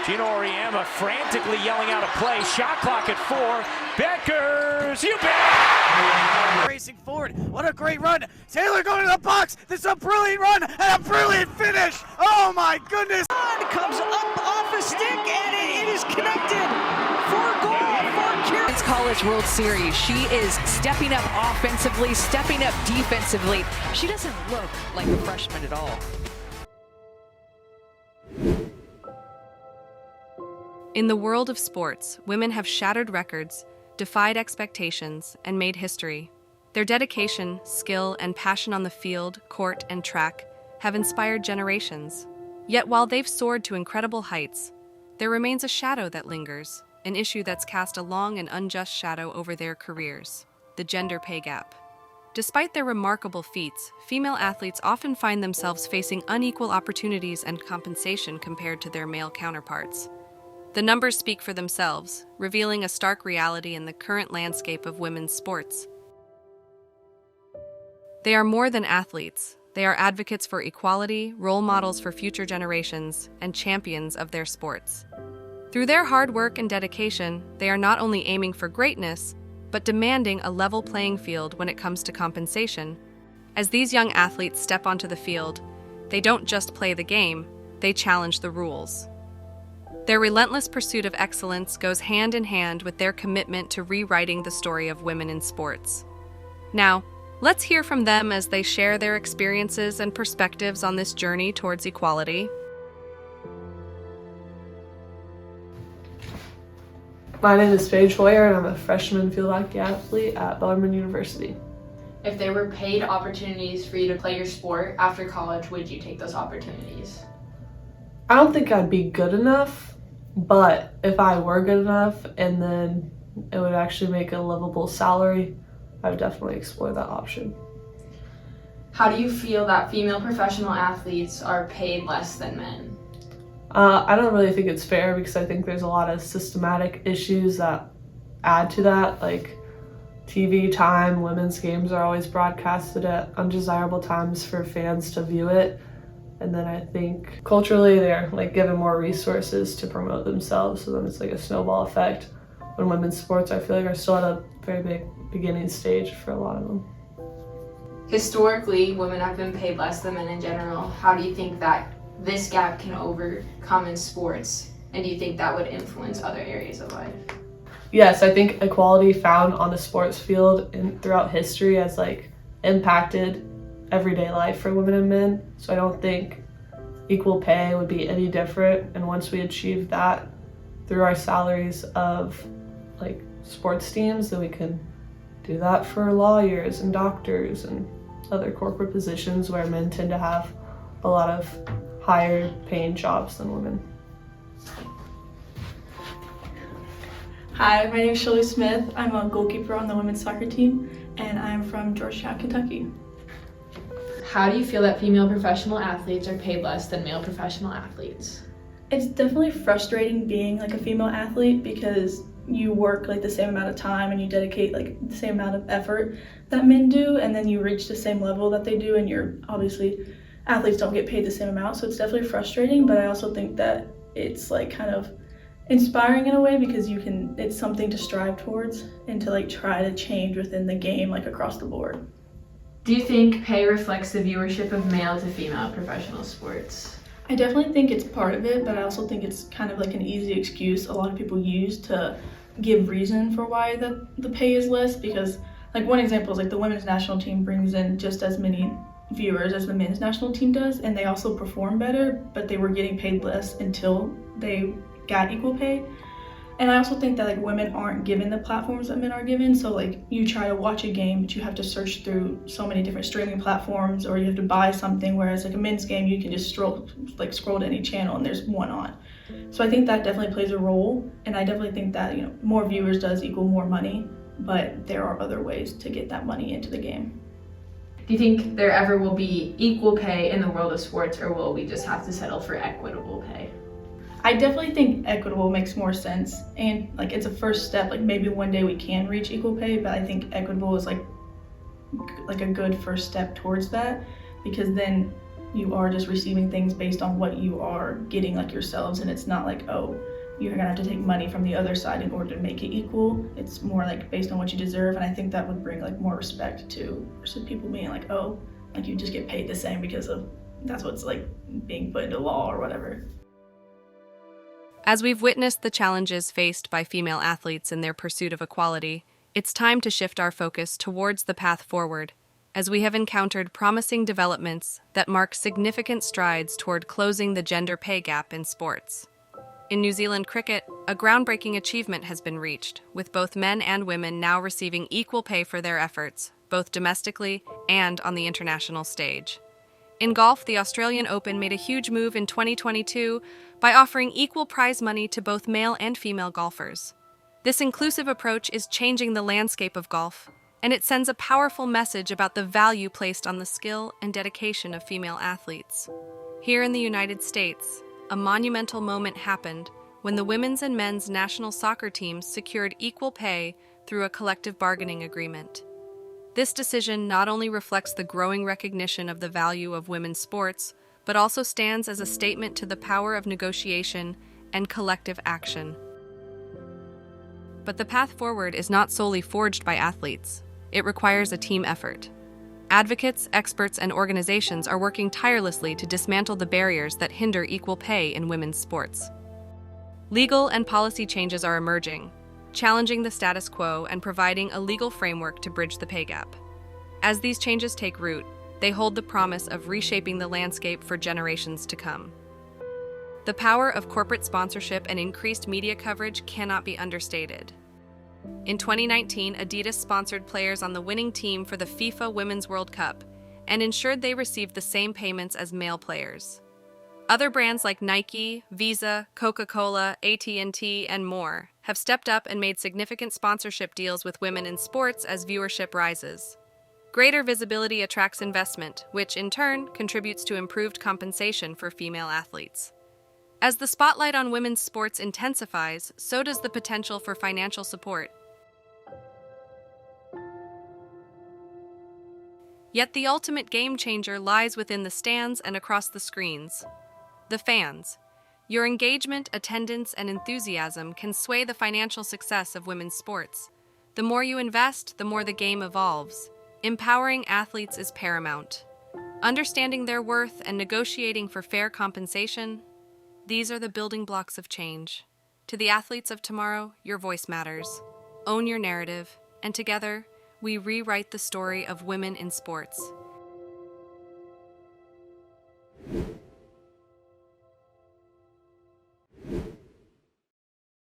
Gino Auriemma frantically yelling out a play. Shot clock at 4. Beckers, you bet! Racing forward. What a great run. Taylor going to the box. This is a brilliant run and a brilliant finish. Oh my goodness. Comes up off a stick and it is connected for goal for Kieran. It's College World Series. She is stepping up offensively, stepping up defensively. She doesn't look like a freshman at all. In the world of sports, women have shattered records, defied expectations, and made history. Their dedication, skill, and passion on the field, court, and track have inspired generations. Yet while they've soared to incredible heights, there remains a shadow that lingers, an issue that's cast a long and unjust shadow over their careers: the gender pay gap. Despite their remarkable feats, female athletes often find themselves facing unequal opportunities and compensation compared to their male counterparts. The numbers speak for themselves, revealing a stark reality in the current landscape of women's sports. They are more than athletes. They are advocates for equality, role models for future generations, and champions of their sports. Through their hard work and dedication, they are not only aiming for greatness, but demanding a level playing field when it comes to compensation. As these young athletes step onto the field, they don't just play the game, they challenge the rules. Their relentless pursuit of excellence goes hand in hand with their commitment to rewriting the story of women in sports. Now, let's hear from them as they share their experiences and perspectives on this journey towards equality. My name is Paige Hoyer, and I'm a freshman field hockey athlete at Bellarmine University. If there were paid opportunities for you to play your sport after college, would you take those opportunities? I don't think I'd be good enough, but if I were good enough and then it would actually make a livable salary, I would definitely explore that option. How do you feel that female professional athletes are paid less than men? I don't really think it's fair because I think there's a lot of systematic issues that add to that, like TV time. Women's games are always broadcasted at undesirable times for fans to view it. And then I think culturally they're given more resources to promote themselves, so then it's like a snowball effect. When women's sports, I feel like, are still at a very big beginning stage for a lot of them. Historically, women have been paid less than men in general. How do you think that this gap can overcome in sports, and do you think that would influence other areas of life? Yes, I think equality found on the sports field and throughout history has impacted everyday life for women and men. So I don't think equal pay would be any different. And once we achieve that through our salaries of sports teams, then we can do that for lawyers and doctors and other corporate positions where men tend to have a lot of higher paying jobs than women. Hi, my name is Shirley Smith. I'm a goalkeeper on the women's soccer team, and I'm from Georgetown, Kentucky. How do you feel that female professional athletes are paid less than male professional athletes? It's definitely frustrating being a female athlete because you work the same amount of time and you dedicate the same amount of effort that men do, and then you reach the same level that they do, and you're obviously athletes don't get paid the same amount, so it's definitely frustrating. But I also think that it's kind of inspiring in a way because it's something to strive towards and to try to change within the game across the board. Do you think pay reflects the viewership of male to female professional sports? I definitely think it's part of it, but I also think it's kind of an easy excuse a lot of people use to give reason for why the pay is less, because one example is the women's national team brings in just as many viewers as the men's national team does, and they also perform better, but they were getting paid less until they got equal pay. And I also think that women aren't given the platforms that men are given. So you try to watch a game, but you have to search through so many different streaming platforms, or you have to buy something, whereas a men's game you can just scroll to any channel and there's one on. So I think that definitely plays a role, and I definitely think that more viewers does equal more money, but there are other ways to get that money into the game. Do you think there ever will be equal pay in the world of sports, or will we just have to settle for equitable pay? I definitely think equitable makes more sense, and it's a first step. Maybe one day we can reach equal pay, but I think equitable is a good first step towards that, because then you are just receiving things based on what you are getting like yourselves, and it's not like, oh, you're gonna have to take money from the other side in order to make it equal. It's more like based on what you deserve, and I think that would bring like more respect to versus people being like, oh, like you just get paid the same because of that's what's like being put into law or whatever. As we've witnessed the challenges faced by female athletes in their pursuit of equality, it's time to shift our focus towards the path forward, as we have encountered promising developments that mark significant strides toward closing the gender pay gap in sports. In New Zealand cricket, a groundbreaking achievement has been reached, with both men and women now receiving equal pay for their efforts, both domestically and on the international stage. In golf, the Australian Open made a huge move in 2022 by offering equal prize money to both male and female golfers. This inclusive approach is changing the landscape of golf, and it sends a powerful message about the value placed on the skill and dedication of female athletes. Here in the United States, a monumental moment happened when the women's and men's national soccer teams secured equal pay through a collective bargaining agreement. This decision not only reflects the growing recognition of the value of women's sports, but also stands as a statement to the power of negotiation and collective action. But the path forward is not solely forged by athletes. It requires a team effort. Advocates, experts, and organizations are working tirelessly to dismantle the barriers that hinder equal pay in women's sports. Legal and policy changes are emerging, challenging the status quo and providing a legal framework to bridge the pay gap. As these changes take root, they hold the promise of reshaping the landscape for generations to come. The power of corporate sponsorship and increased media coverage cannot be understated. In 2019, Adidas sponsored players on the winning team for the FIFA Women's World Cup and ensured they received the same payments as male players. Other brands like Nike, Visa, Coca-Cola, AT&T, and more have stepped up and made significant sponsorship deals with women in sports as viewership rises. Greater visibility attracts investment, which in turn contributes to improved compensation for female athletes. As the spotlight on women's sports intensifies, so does the potential for financial support. Yet the ultimate game changer lies within the stands and across the screens. The fans. Your engagement, attendance, and enthusiasm can sway the financial success of women's sports. The more you invest, the more the game evolves. Empowering athletes is paramount. Understanding their worth and negotiating for fair compensation, these are the building blocks of change. To the athletes of tomorrow, your voice matters. Own your narrative, and together, we rewrite the story of women in sports.